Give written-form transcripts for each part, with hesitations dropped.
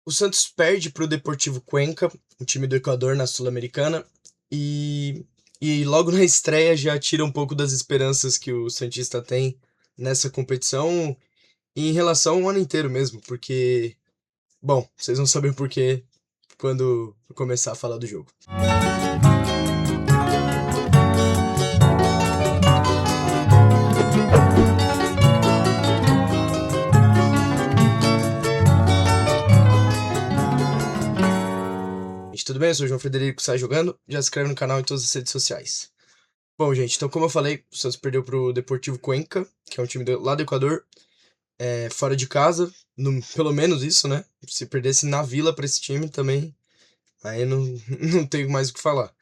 O Santos perde para o Deportivo Cuenca, o time do Equador na Sul-Americana, e, e logo na estreia já tira um pouco das esperanças que o Santista tem nessa competição e em relação ao ano inteiro mesmo, porque, bom, vocês vão saber por quê quando eu começar a falar do jogo. Gente, tudo bem? Eu sou o João Frederico, sai jogando, já se inscreve no canal em todas as redes sociais. Bom, gente, então como eu falei, o Santos perdeu pro Deportivo Cuenca, que é um time lá do Equador, fora de casa, pelo menos isso, né? Se perdesse na Vila pra esse time também, aí não, não tenho mais o que falar.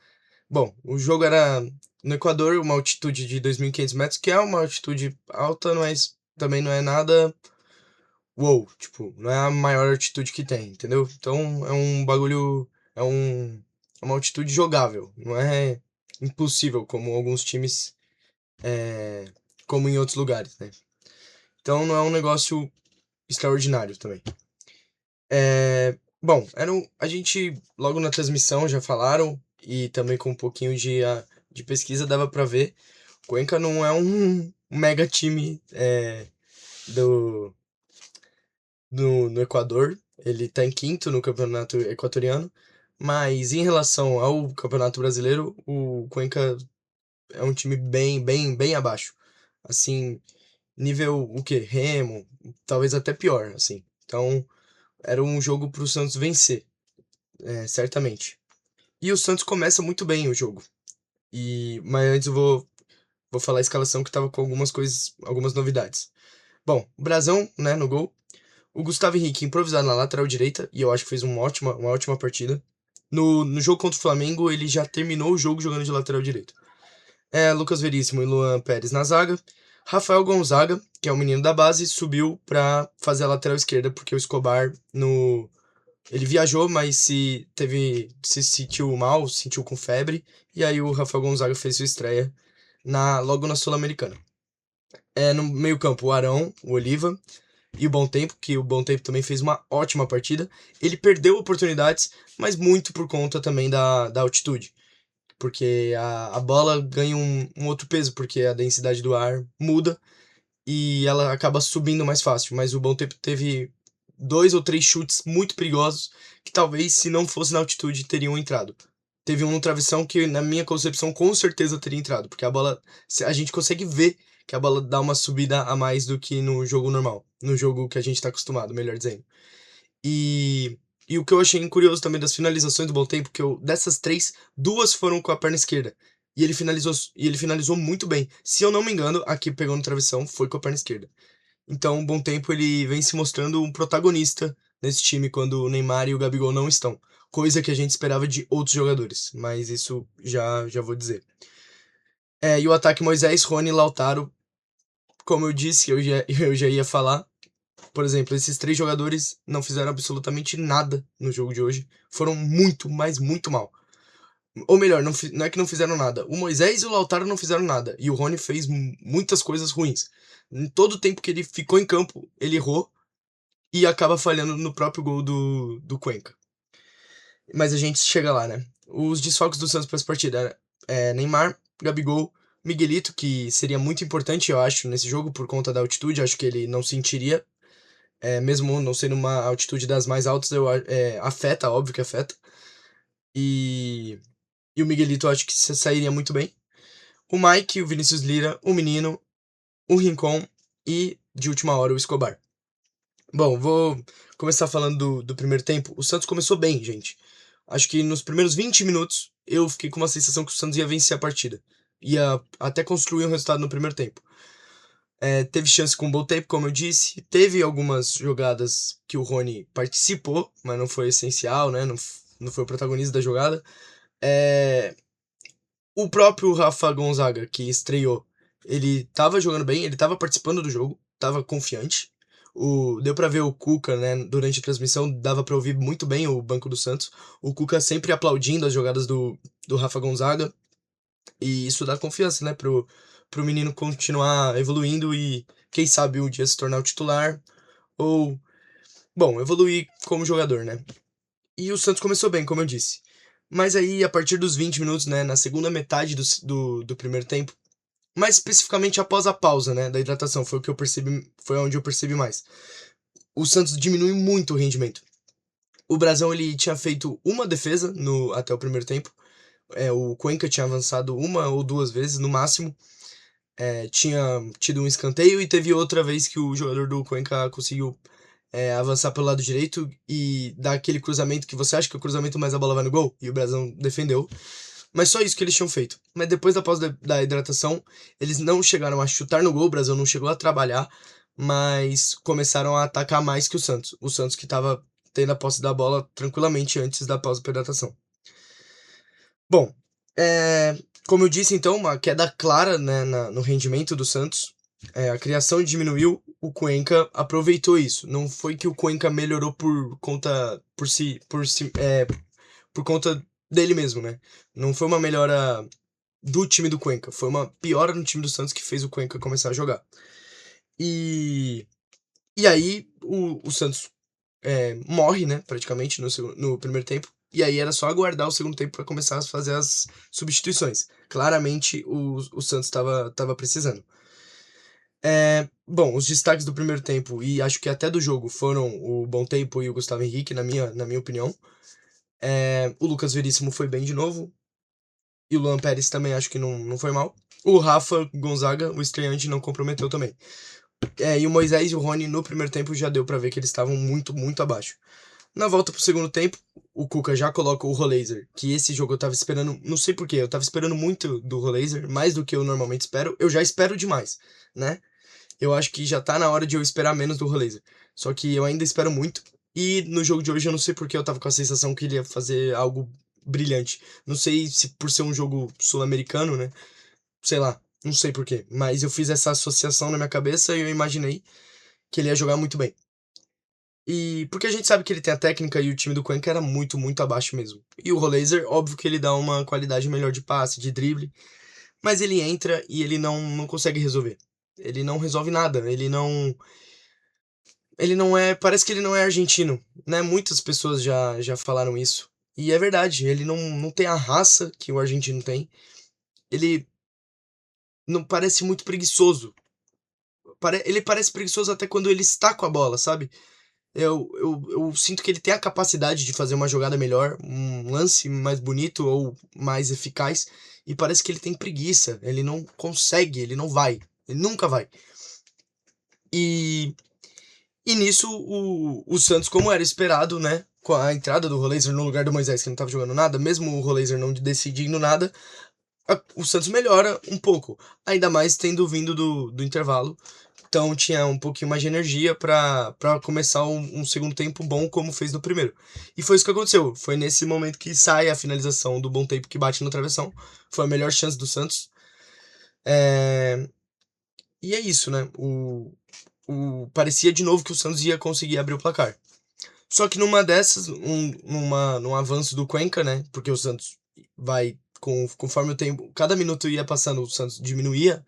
Bom, o jogo era no Equador, uma altitude de 2.500 metros, que é uma altitude alta, mas também não é nada uou, tipo, não é a maior altitude que tem, entendeu? Então é um bagulho, é um, é uma altitude jogável, não é impossível como alguns times, é, como em outros lugares, né? Então não é um negócio extraordinário também. Bom, a gente, logo na transmissão já falaram, e também com um pouquinho de pesquisa dava pra ver, Cuenca não é um mega time do, no Equador, ele tá em quinto no campeonato equatoriano, mas em relação ao campeonato brasileiro, o Cuenca é um time bem abaixo. Assim, nível o quê? Remo, talvez até pior, assim. Então, era um jogo pro Santos vencer, certamente. E o Santos começa muito bem o jogo. Mas antes vou falar a escalação que tava com algumas coisas, algumas novidades. Bom, o Brasão, né, no gol. O Gustavo Henrique improvisado na lateral direita, e eu acho que fez uma ótima partida. No jogo contra o Flamengo, ele já terminou o jogo jogando de lateral direito. Lucas Veríssimo e Luan Pérez na zaga. Rafael Gonzaga, que é o menino da base, subiu para fazer a lateral esquerda, porque o Escobar ele viajou, mas se sentiu mal, se sentiu com febre, e aí o Rafael Gonzaga fez sua estreia logo na Sul-Americana. No meio-campo, o Arão, o Oliva e o Bom Tempo, que o Bom Tempo também fez uma ótima partida. Ele perdeu oportunidades, mas muito por conta também da altitude. Porque a bola ganha um outro peso, porque a densidade do ar muda e ela acaba subindo mais fácil. Mas o Bom Tempo teve 2 ou 3 chutes muito perigosos que talvez, se não fosse na altitude, teriam entrado. Teve um no travessão que, na minha concepção, com certeza teria entrado, porque a gente consegue ver que a bola dá uma subida a mais do que no jogo normal, no jogo que a gente tá acostumado, melhor dizendo. E, e o que eu achei curioso também das finalizações do Bom Tempo, dessas 3, 2 foram com a perna esquerda. E ele finalizou muito bem. Se eu não me engano, a que pegou no travessão foi com a perna esquerda. Então, o Bom Tempo ele vem se mostrando um protagonista nesse time quando o Neymar e o Gabigol não estão. Coisa que a gente esperava de outros jogadores, mas isso já vou dizer. E o ataque Moisés, Rony e Lautaro, como eu disse, eu já ia falar. Por exemplo, esses 3 jogadores não fizeram absolutamente nada no jogo de hoje. Foram muito, mas muito mal. Ou melhor, não é que não fizeram nada. O Moisés e o Lautaro não fizeram nada. E o Rony fez muitas coisas ruins. Em todo o tempo que ele ficou em campo, ele errou e acaba falhando no próprio gol do Cuenca. Mas a gente chega lá, né? Os desfalques do Santos para essa partida Neymar, Gabigol, Miguelito, que seria muito importante, eu acho, nesse jogo por conta da altitude. Acho que ele não sentiria, mesmo não sendo uma altitude das mais altas, afeta, óbvio que afeta. E o Miguelito eu acho que sairia muito bem. O Mike, o Vinícius Lira, o Menino, o Rincon e, de última hora, o Escobar. Bom, vou começar falando do primeiro tempo. O Santos começou bem, gente. Acho que nos primeiros 20 minutos eu fiquei com uma sensação que o Santos ia vencer a partida. Ia até construir um resultado no primeiro tempo. Teve chance com o Bom Tempo, como eu disse. Teve algumas jogadas que o Rony participou, mas não foi essencial, né? Não foi o protagonista da jogada. O próprio Rafa Gonzaga, que estreou, ele tava jogando bem, ele tava participando do jogo, tava confiante. Deu pra ver o Cuca, né, durante a transmissão, dava pra ouvir muito bem o banco do Santos. O Cuca sempre aplaudindo as jogadas do Rafa Gonzaga. E isso dá confiança, né, pro menino continuar evoluindo e, quem sabe, um dia se tornar o titular. Ou Bom, evoluí como jogador, né? E o Santos começou bem, como eu disse. Mas aí, a partir dos 20 minutos, né, na segunda metade do primeiro tempo, mais especificamente após a pausa, né, da hidratação, foi o que eu percebi, foi onde eu percebi mais. O Santos diminui muito o rendimento. O Brasão ele tinha feito uma defesa no até o primeiro tempo. O Cuenca tinha avançado uma ou duas vezes no máximo. Tinha tido um escanteio e teve outra vez que o jogador do Cuenca conseguiu avançar pelo lado direito e dar aquele cruzamento que você acha que é o cruzamento, mas a bola vai no gol, e o Brasão defendeu. Mas só isso que eles tinham feito. Mas depois da pausa da hidratação, eles não chegaram a chutar no gol, o Brasão não chegou a trabalhar, mas começaram a atacar mais que o Santos. O Santos que estava tendo a posse da bola tranquilamente antes da pausa da hidratação. Bom, como eu disse então, uma queda clara, né, no rendimento do Santos. A criação diminuiu, o Cuenca aproveitou isso. Não foi que o Cuenca melhorou por conta dele mesmo, né? Não foi uma melhora do time do Cuenca, foi uma piora no time do Santos que fez o Cuenca começar a jogar. E, e aí o Santos morre, né, praticamente no primeiro tempo. E aí era só aguardar o segundo tempo para começar a fazer as substituições. Claramente o Santos estava precisando. Bom, os destaques do primeiro tempo e acho que até do jogo foram o Bom Tempo e o Gustavo Henrique, na minha opinião. O Lucas Veríssimo foi bem de novo. E o Luan Pérez também acho que não foi mal. O Rafa Gonzaga, o estreante, não comprometeu também. E o Moisés e o Rony no primeiro tempo já deu pra ver que eles estavam muito, muito abaixo. Na volta pro segundo tempo, o Cuca já coloca o Rolaser, que esse jogo eu tava esperando, não sei porquê, eu tava esperando muito do Rolaser, mais do que eu normalmente espero. Eu já espero demais, né? Eu acho que já tá na hora de eu esperar menos do Rolaser. Só que eu ainda espero muito. E no jogo de hoje eu não sei porque eu tava com a sensação que ele ia fazer algo brilhante. Não sei se por ser um jogo sul-americano, né? Sei lá, não sei porquê. Mas eu fiz essa associação na minha cabeça e eu imaginei que ele ia jogar muito bem. E porque a gente sabe que ele tem a técnica e o time do Cuenca era muito, muito abaixo mesmo. E o Rolaser, óbvio que ele dá uma qualidade melhor de passe, de drible, mas ele entra e ele não consegue resolver. Ele não resolve nada, ele não é, parece que ele não é argentino, né? Muitas pessoas já falaram isso. E é verdade, ele não tem a raça que o argentino tem. Ele não parece muito preguiçoso. Ele parece preguiçoso até quando ele está com a bola, sabe? Eu sinto que ele tem a capacidade de fazer uma jogada melhor, um lance mais bonito ou mais eficaz, e parece que ele tem preguiça, ele não consegue, ele não vai, ele nunca vai. E, e nisso o Santos, como era esperado, né, com a entrada do Rolaser no lugar do Moisés, que não estava jogando nada, mesmo o Rolaser não decidindo nada, o Santos melhora um pouco, ainda mais tendo vindo do intervalo. Então tinha um pouquinho mais de energia para começar um segundo tempo bom como fez no primeiro. E foi isso que aconteceu. Foi nesse momento que sai a finalização do Bom Tempo que bate no travessão. Foi a melhor chance do Santos. É... E é isso, né? Parecia de novo que o Santos ia conseguir abrir o placar. Só que numa dessas, num avanço do Cuenca, né? Porque o Santos vai, conforme o tempo, cada minuto ia passando, o Santos diminuía,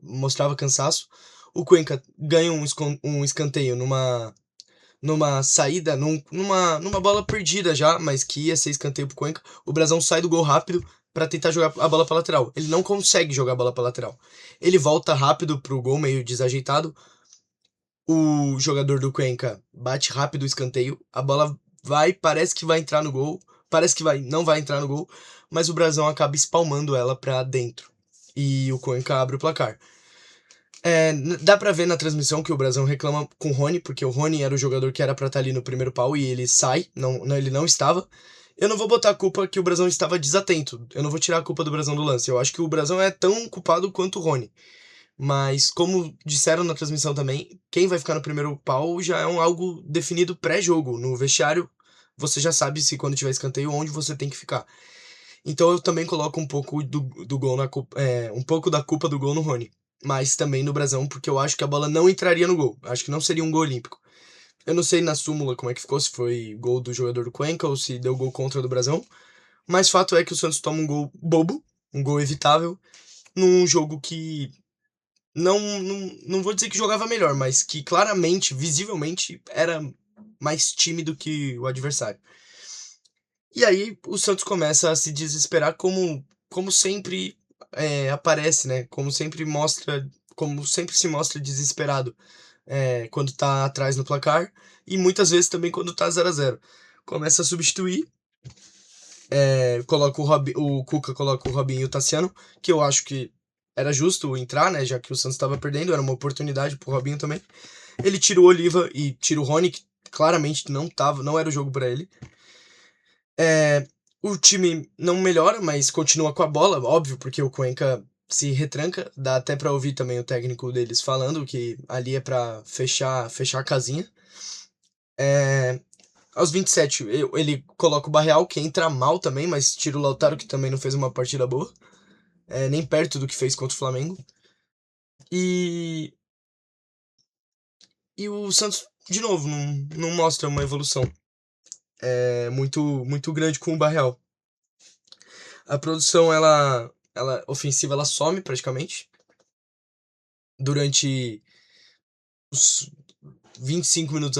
mostrava cansaço. O Cuenca ganha um escanteio numa saída, numa bola perdida já, mas que ia ser escanteio pro Cuenca. O Brasão sai do gol rápido para tentar jogar a bola pra lateral. Ele não consegue jogar a bola pra lateral. Ele volta rápido pro gol, meio desajeitado. O jogador do Cuenca bate rápido o escanteio. A bola vai, parece que vai entrar no gol. Parece que não vai entrar no gol. Mas o Brasão acaba espalmando ela pra dentro. E o Cuenca abre o placar. Dá pra ver na transmissão que o Brasão reclama com o Rony, porque o Rony era o jogador que era pra estar ali no primeiro pau e ele sai, ele não estava. Eu não vou botar a culpa que o Brasão estava desatento, eu não vou tirar a culpa do Brasão do lance, eu acho que o Brasão é tão culpado quanto o Rony. Mas, como disseram na transmissão também, quem vai ficar no primeiro pau já é algo definido pré-jogo. No vestiário, você já sabe se quando tiver escanteio onde você tem que ficar. Então eu também coloco um pouco do gol um pouco da culpa do gol no Rony. Mas também no Brasão, porque eu acho que a bola não entraria no gol. Acho que não seria um gol olímpico. Eu não sei na súmula como é que ficou, se foi gol do jogador do Cuenca ou se deu gol contra do Brasão. Mas fato é que o Santos toma um gol bobo, um gol evitável, num jogo que não vou dizer que jogava melhor, mas que claramente, visivelmente, era mais time do que o adversário. E aí o Santos começa a se desesperar como sempre aparece, né? Como sempre se mostra desesperado quando tá atrás no placar e muitas vezes também quando tá 0-0. Começa a substituir, coloca o Cuca coloca o Robinho e o Tassiano, que eu acho que era justo entrar, né? Já que o Santos estava perdendo, era uma oportunidade pro Robinho também. Ele tira o Oliva e tira o Rony, que claramente não era o jogo para ele. O time não melhora, mas continua com a bola, óbvio, porque o Cuenca se retranca. Dá até pra ouvir também o técnico deles falando que ali é pra fechar a casinha. Aos 27, ele coloca o Barreal, que entra mal também, mas tira o Lautaro, que também não fez uma partida boa. Nem perto do que fez contra o Flamengo. E, e o Santos, de novo, não mostra uma evolução muito grande com o Barreal. A produção, ela ofensiva, ela some praticamente. Durante os 25 minutos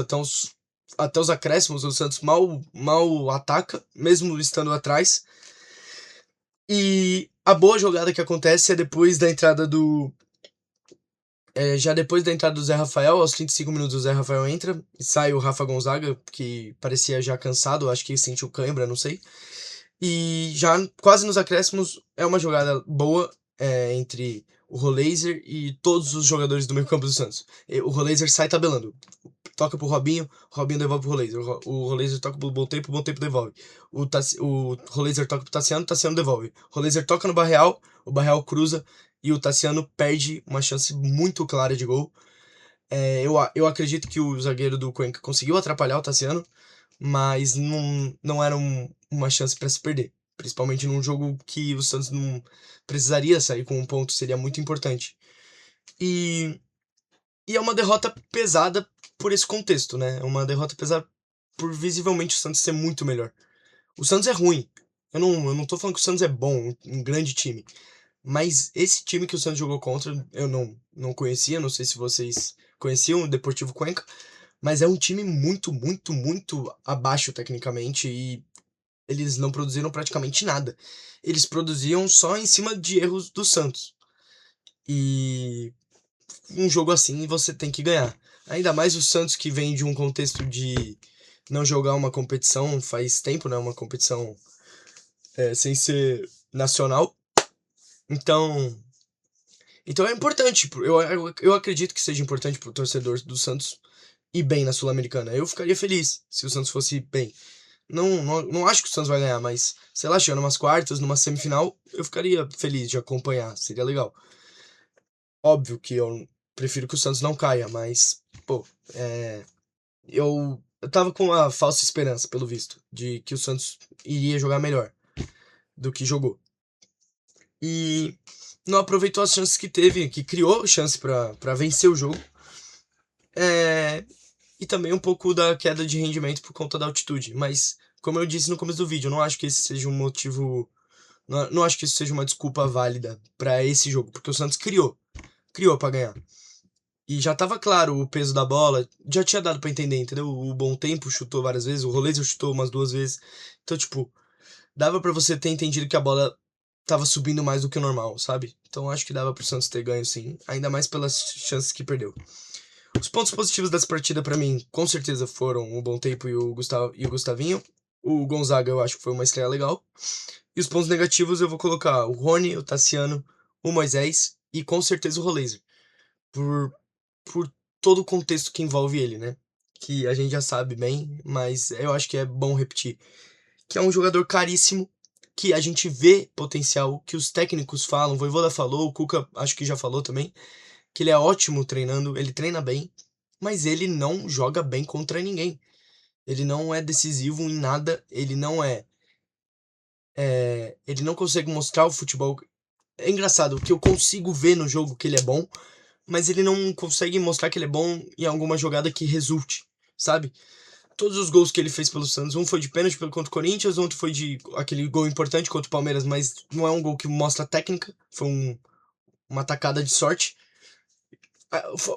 até os acréscimos, o Santos mal ataca, mesmo estando atrás. E a boa jogada que acontece é depois da entrada do. Já depois da entrada do Zé Rafael, aos 35 minutos o Zé Rafael entra e sai o Rafa Gonzaga, que parecia já cansado, acho que sentiu cãibra, não sei. E já quase nos acréscimos é uma jogada boa entre o Rolaser e todos os jogadores do meio campo do Santos. O Rolaser sai tabelando. Toca pro Robinho, Robinho devolve pro Rolaser. O Rolaser toca pro Bom Tempo devolve. O Rolaser toca pro Tassiano devolve. O Rolaser toca no Barreal, o Barreal cruza e o Tassiano perde uma chance muito clara de gol. Eu acredito que o zagueiro do Cuenca conseguiu atrapalhar o Tassiano, mas não era uma chance para se perder. Principalmente num jogo que o Santos não precisaria sair com um ponto, seria muito importante. E, e é uma derrota pesada por esse contexto, né? É uma derrota pesada por visivelmente o Santos ser muito melhor. O Santos é ruim. Eu não tô falando que o Santos é bom, um grande time. Mas esse time que o Santos jogou contra, eu não conhecia, não sei se vocês conheciam, o Deportivo Cuenca, mas é um time muito abaixo tecnicamente e eles não produziram praticamente nada. Eles produziam só em cima de erros do Santos. E um jogo assim você tem que ganhar. Ainda mais o Santos que vem de um contexto de não jogar uma competição faz tempo, né? Uma competição sem ser nacional. Então, então é importante. Eu acredito que seja importante pro torcedor do Santos ir bem na Sul-Americana. Eu ficaria feliz se o Santos fosse bem. Não acho que o Santos vai ganhar, mas, sei lá, chegando umas quartas, numa semifinal, eu ficaria feliz de acompanhar, seria legal. Óbvio que eu prefiro que o Santos não caia, mas, pô, eu tava com a falsa esperança, pelo visto, de que o Santos iria jogar melhor do que jogou. E não aproveitou as chances que teve, que criou chance pra vencer o jogo. E também um pouco da queda de rendimento por conta da altitude. Mas, como eu disse no começo do vídeo, eu não acho que esse seja um motivo. Não acho que isso seja uma desculpa válida pra esse jogo, porque o Santos criou pra ganhar. E já tava claro o peso da bola, já tinha dado pra entender, entendeu? O Bom Tempo chutou várias vezes, o Rolezer chutou umas 2 vezes. Então, tipo, dava pra você ter entendido que a bola tava subindo mais do que o normal, sabe? Então acho que dava pro Santos ter ganho sim, ainda mais pelas chances que perdeu. Os pontos positivos dessa partida pra mim, com certeza foram o Bom Tempo e o Gustavinho. O Gonzaga eu acho que foi uma estreia legal. E os pontos negativos eu vou colocar o Rony, o Tassiano, o Moisés e com certeza o Rolaser. Por, por todo o contexto que envolve ele, né? Que a gente já sabe bem, mas eu acho que é bom repetir. Que é um jogador caríssimo, que a gente vê potencial, que os técnicos falam, o Voivoda falou, o Cuca acho que já falou também, que ele é ótimo treinando, ele treina bem, mas ele não joga bem contra ninguém. Ele não é decisivo em nada, ele não consegue mostrar o futebol. É engraçado que eu consigo ver no jogo que ele é bom, mas ele não consegue mostrar que ele é bom em alguma jogada que resulte, sabe? Todos os gols que ele fez pelo Santos, um foi de pênalti contra o Corinthians, outro foi de aquele gol importante contra o Palmeiras, mas não é um gol que mostra técnica, foi uma tacada de sorte.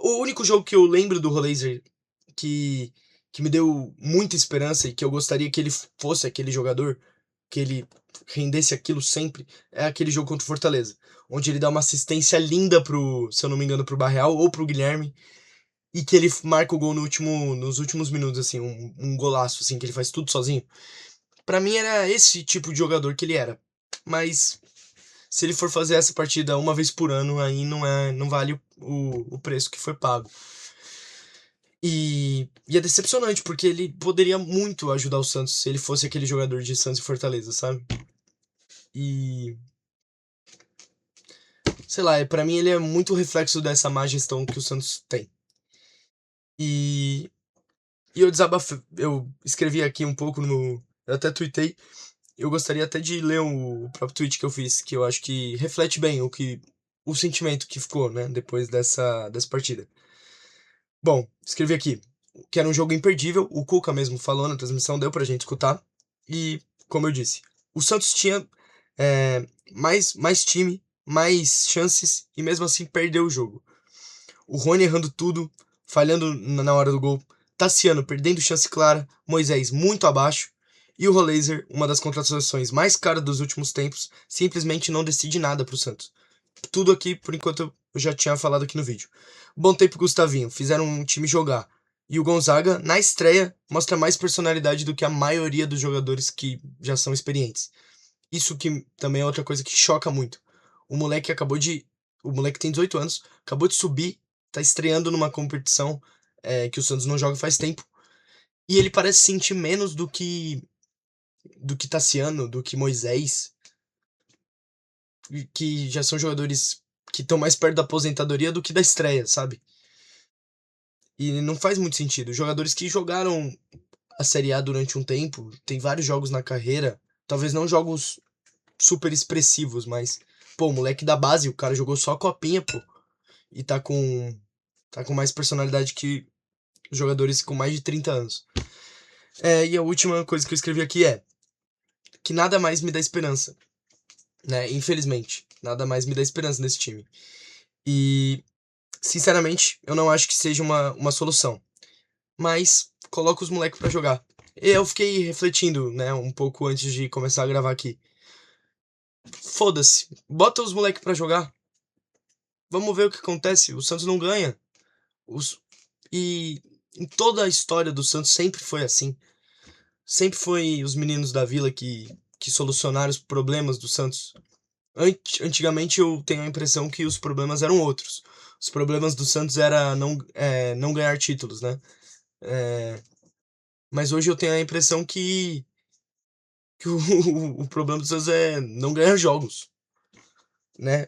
O único jogo que eu lembro do Rolaser que que me deu muita esperança e que eu gostaria que ele fosse aquele jogador, que ele rendesse aquilo sempre, é aquele jogo contra o Fortaleza, onde ele dá uma assistência linda pro, se eu não me engano, pro Barreal ou pro Guilherme, e que ele marca o gol nos últimos minutos, assim, um golaço, assim, que ele faz tudo sozinho. Pra mim era esse tipo de jogador que ele era. Mas se ele for fazer essa partida uma vez por ano, aí não vale o preço que foi pago. E é decepcionante, porque ele poderia muito ajudar o Santos se ele fosse aquele jogador de Santos e Fortaleza, sabe? E. Sei lá, pra mim ele é muito reflexo dessa má gestão que o Santos tem. E. E eu escrevi aqui um pouco no. Eu até tuitei. Eu gostaria até de ler o próprio tweet que eu fiz, que eu acho que reflete bem o sentimento que ficou, né, depois dessa partida. Bom, escrevi aqui que era um jogo imperdível, o Cuca mesmo falou na transmissão, deu pra gente escutar. E, como eu disse, o Santos tinha mais time, mais chances e mesmo assim perdeu o jogo. O Rony errando tudo, falhando na hora do gol, Tassiano perdendo chance clara, Moisés muito abaixo, e o Roleiser, uma das contratações mais caras dos últimos tempos, simplesmente não decide nada pro Santos. Tudo aqui, por enquanto, eu já tinha falado aqui no vídeo. Bom tempo Gustavinho, fizeram um time jogar. E o Gonzaga, na estreia, mostra mais personalidade do que a maioria dos jogadores que já são experientes. Isso que também é outra coisa que choca muito. O moleque acabou de. O moleque tem 18 anos, acabou de subir, tá estreando numa competição que o Santos não joga faz tempo. E ele parece sentir menos do que Tassiano, do que Moisés, que já são jogadores que estão mais perto da aposentadoria do que da estreia, sabe? E não faz muito sentido. Jogadores que jogaram a Série A durante um tempo, tem vários jogos na carreira, talvez não jogos super expressivos, mas, pô, o moleque da base, o cara jogou só a copinha, pô, e tá com mais personalidade que jogadores com mais de 30 anos. E a última coisa que eu escrevi aqui é que nada mais me dá esperança, né? Infelizmente, nada mais me dá esperança nesse time. E, sinceramente, eu não acho que seja uma solução. Mas coloca os moleques pra jogar. E eu fiquei refletindo, né, um pouco antes de começar a gravar aqui. Foda-se, bota os moleques pra jogar. Vamos ver o que acontece. O Santos não ganha. E em toda a história do Santos sempre foi assim. Sempre foi os meninos da vila que solucionaram os problemas do Santos. Antigamente eu tenho a impressão que os problemas eram outros. Os problemas do Santos era não ganhar títulos, né? Mas hoje eu tenho a impressão que o problema do Santos é não ganhar jogos, né?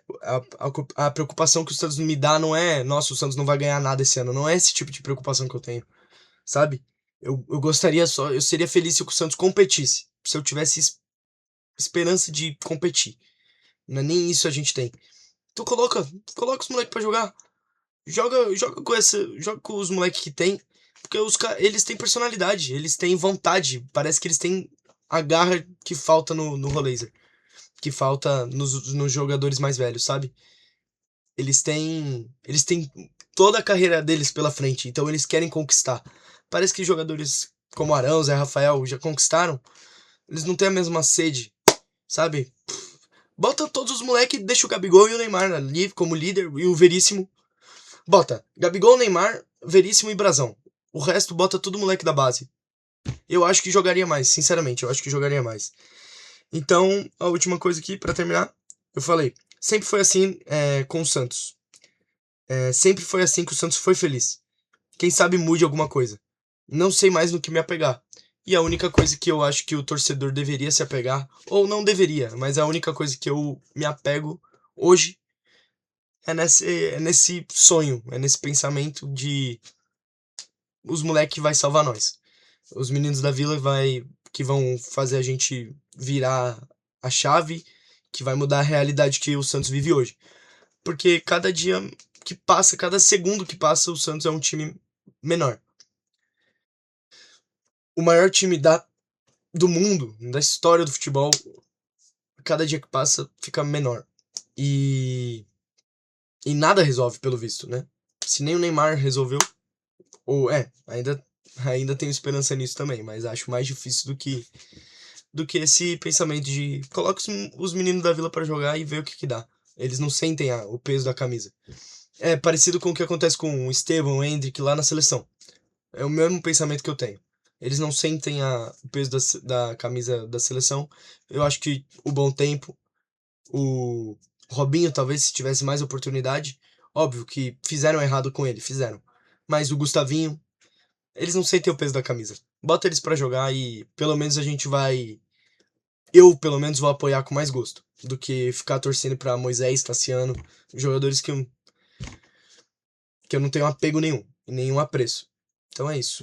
A preocupação que o Santos me dá não é, nossa, o Santos não vai ganhar nada esse ano. Não é esse tipo de preocupação que eu tenho, sabe? Eu gostaria só, eu seria feliz se o Santos competisse, se eu tivesse esperança de competir. Não é nem isso a gente tem. Então coloca os moleques pra jogar. Joga com os moleques que tem, porque eles têm personalidade, eles têm vontade, parece que eles têm a garra que falta no Rolaser, que falta nos jogadores mais velhos, sabe? Eles têm toda a carreira deles pela frente, então eles querem conquistar. Parece que jogadores como Arão, Zé Rafael já conquistaram, eles não têm a mesma sede, sabe? Bota todos os moleques, deixa o Gabigol e o Neymar ali como líder e o Veríssimo. Bota Gabigol, Neymar, Veríssimo e Brasão. O resto bota tudo moleque da base. Eu acho que jogaria mais, sinceramente, eu acho que jogaria mais. Então, a última coisa aqui, pra terminar, eu falei, sempre foi assim com o Santos. Sempre foi assim que o Santos foi feliz. Quem sabe mude alguma coisa. Não sei mais no que me apegar. E a única coisa que eu acho que o torcedor deveria se apegar, ou não deveria, mas a única coisa que eu me apego hoje é nesse sonho, é nesse pensamento de os moleque vai salvar nós. Os meninos da vila que vão fazer a gente virar a chave, que vai mudar a realidade que o Santos vive hoje. Porque cada dia que passa, cada segundo que passa, o Santos é um time menor. O maior time do mundo, da história do futebol, cada dia que passa fica menor. E nada resolve, pelo visto, né? Se nem o Neymar resolveu, ou ainda Ainda tenho esperança nisso também, mas acho mais difícil do que esse pensamento de coloca os meninos da Vila pra jogar e vê o que que dá. Eles não sentem o peso da camisa. É parecido com o que acontece com o Estevão, o Endrick lá na seleção. É o mesmo pensamento que eu tenho. Eles não sentem o peso da camisa da seleção. Eu acho que o Bom Tempo, o Robinho, talvez, se tivesse mais oportunidade. Óbvio que fizeram errado com ele, fizeram. Mas o Gustavinho, eles não sentem o peso da camisa. Bota eles pra jogar e pelo menos a gente vai. Eu, pelo menos, vou apoiar com mais gosto do que ficar torcendo pra Moisés, Tassiano, jogadores que eu não tenho apego nenhum, e nenhum apreço. Então é isso.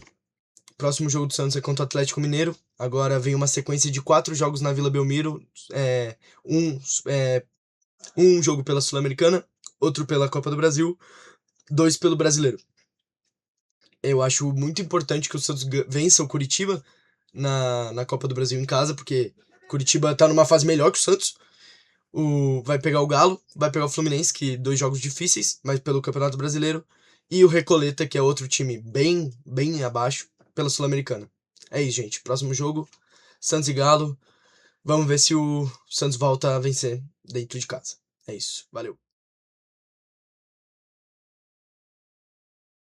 Próximo jogo do Santos é contra o Atlético Mineiro. Agora vem uma sequência de 4 jogos na Vila Belmiro. É, um, é, um jogo pela Sul-Americana, outro pela Copa do Brasil, 2 pelo Brasileiro. Eu acho muito importante que o Santos vença o Curitiba na Copa do Brasil em casa, porque Curitiba tá numa fase melhor que o Santos. Vai pegar o Galo, vai pegar o Fluminense, que 2 jogos difíceis, mas pelo Campeonato Brasileiro. E o Recoleta, que é outro time bem abaixo, pela Sul-Americana. É isso, gente. Próximo jogo, Santos e Galo. Vamos ver se o Santos volta a vencer dentro de casa. É isso. Valeu.